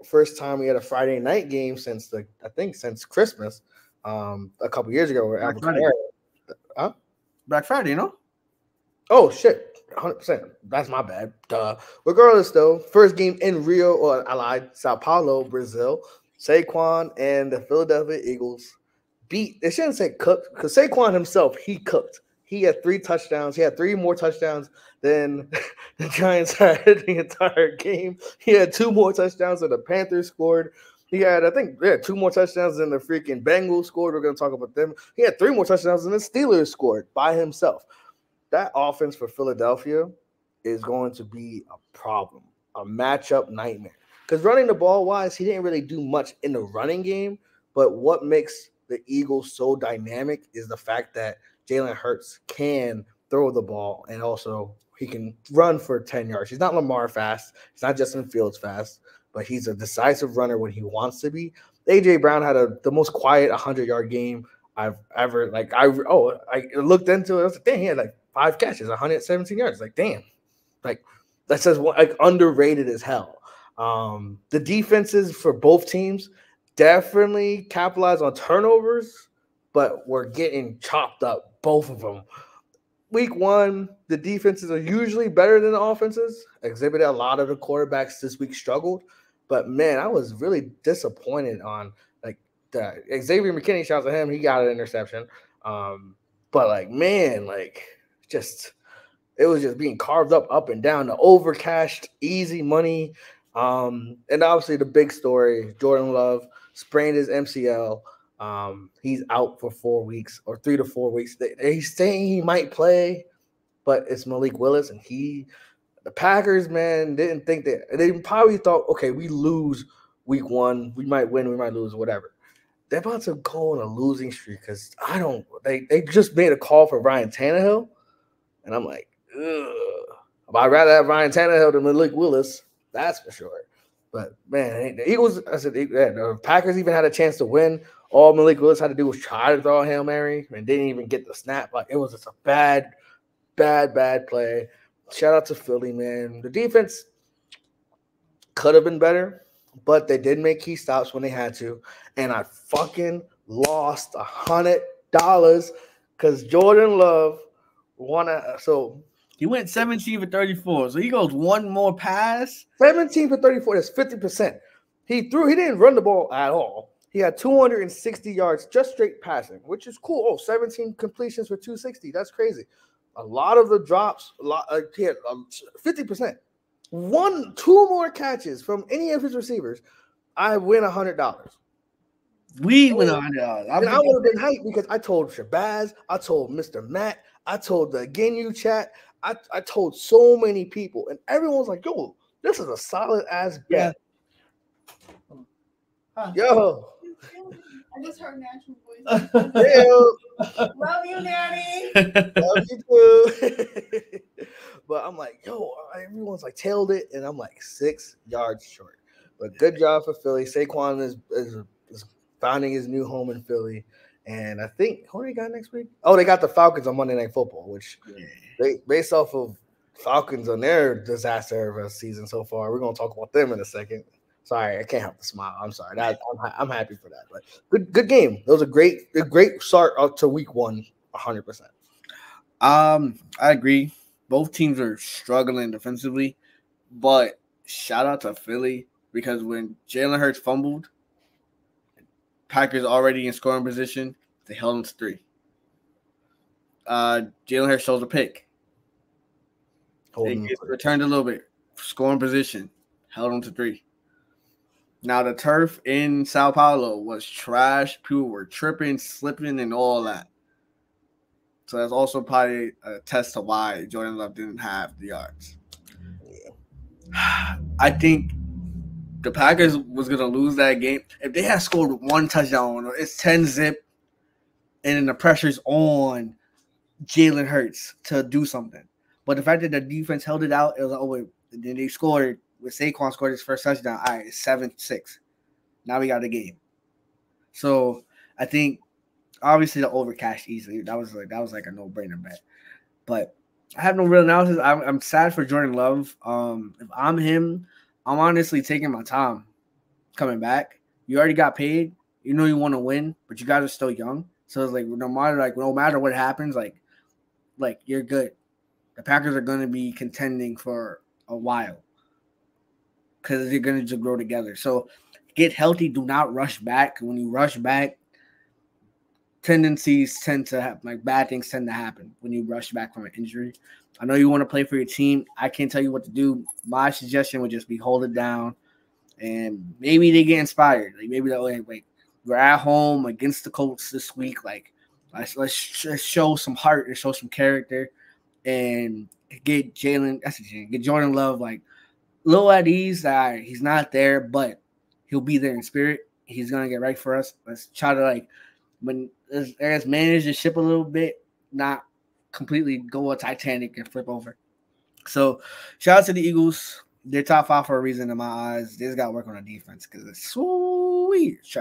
first time we had a Friday night game since since Christmas, a couple years ago. Where Black Alvin Friday. Kamara, huh? Black Friday, you know? Oh shit, 100%. That's my bad. Duh. Regardless, though, first game in Rio, or I lied, Sao Paulo, Brazil. Saquon and the Philadelphia Eagles beat. They shouldn't say cooked because Saquon himself he cooked. He had 3 touchdowns. He had 3 more touchdowns than the Giants had the entire game. He had 2 more touchdowns than the Panthers scored. He had, I think, 2 more touchdowns than the freaking Bengals scored. We're going to talk about them. He had 3 more touchdowns than the Steelers scored by himself. That offense for Philadelphia is going to be a problem, a matchup nightmare. Because running the ball wise, he didn't really do much in the running game. But what makes the Eagles so dynamic is the fact that Jalen Hurts can throw the ball and also he can run for 10 yards. He's not Lamar fast. He's not Justin Fields fast, but he's a decisive runner when he wants to be. A.J. Brown had the most quiet 100-yard game I've ever I looked into it. I was like, dang, he had like 5 catches, 117 yards. Like, damn, like that says like underrated as hell. The defenses for both teams definitely capitalize on turnovers, but we're getting chopped up, both of them. Week 1, the defenses are usually better than the offenses. Exhibited a lot of the quarterbacks this week struggled, but man, I was really disappointed on like the Xavier McKinney. Shouts to him, he got an interception. But like man, like just it was just being carved up and down. The overcashed, easy money. And obviously the big story, Jordan Love sprained his MCL. He's out for 4 weeks or 3 to 4 weeks. He's saying he might play, but it's Malik Willis, and the Packers, man, didn't think that. They probably thought, okay, we lose week 1, we might win, we might lose, whatever. They're about to go on a losing streak because they just made a call for Ryan Tannehill, and I'm like, ugh. I'd rather have Ryan Tannehill than Malik Willis. That's for sure. But man, the Eagles, the Packers even had a chance to win. All Malik Willis had to do was try to throw a Hail Mary and didn't even get the snap. Like it was just a bad play. Shout out to Philly, man. The defense could have been better, but they did make key stops when they had to. And I fucking lost $100 because Jordan Love he went 17 for 34. So he goes one more pass. 17 for 34. That's 50%. He didn't run the ball at all. He had 260 yards just straight passing, which is cool. Oh, 17 completions for 260. That's crazy. A lot of the drops, he had 50%. 2 more catches from any of his receivers. I win $100. We win $100. And I would have been hyped because I told Shabazz, I told Mr. Matt, I told the Genu chat, I told so many people, and everyone was like, yo, this is a solid ass bet. Yeah. Huh. Yo. I just heard natural voice. Love you, Natty. Love you too. But I'm like, yo, everyone's like tailed it, and I'm like 6 yards short. But good job for Philly. Saquon is finding his new home in Philly. And I think who do they got next week? Oh, they got the Falcons on Monday Night Football, which they based off of Falcons on their disaster of a season so far. We're gonna talk about them in a second. Sorry, I can't help but smile. I'm sorry. I'm happy for that. But good game. It was a great start up to week 1, 100%. I agree. Both teams are struggling defensively, but shout out to Philly because when Jalen Hurts fumbled, Packers already in scoring position, they held him to 3. Jalen Hurts shows a pick. They returned a little bit. Scoring position, held him to 3. Now, the turf in Sao Paulo was trash. People were tripping, slipping, and all that. So that's also probably a test to why Jordan Love didn't have the yards. I think the Packers was going to lose that game. If they had scored 1 touchdown, it's 10-0, and then the pressure's on Jalen Hurts to do something. But the fact that the defense held it out, it was like, oh, then they scored. With Saquon scored his first touchdown, all right, it's 7-6. Now we got the game. So I think obviously the over cashed easily. That was like a no-brainer bet. But I have no real analysis. I'm sad for Jordan Love. If I'm him, I'm honestly taking my time. coming back. You already got paid. You know you want to win, but you guys are still young. So it's like no matter what happens, like you're good. The Packers are going to be contending for a while because they're going to just grow together. So get healthy. Do not rush back. When you rush back, tendencies tend to have bad things tend to happen when you rush back from an injury. I know you want to play for your team. I can't tell you what to do. My suggestion would just be hold it down, and maybe they get inspired. Like maybe they'll we're at home against the Colts this week. Like let's show some heart and show some character, and get Jordan Love a little at ease. That he's not there, but he'll be there in spirit. He's gonna get right for us. Let's try to when let's manage the ship a little bit, not completely go a Titanic and flip over. So shout out to the Eagles. They're top 5 for a reason in my eyes. They just got to work on the defense because it's sweet.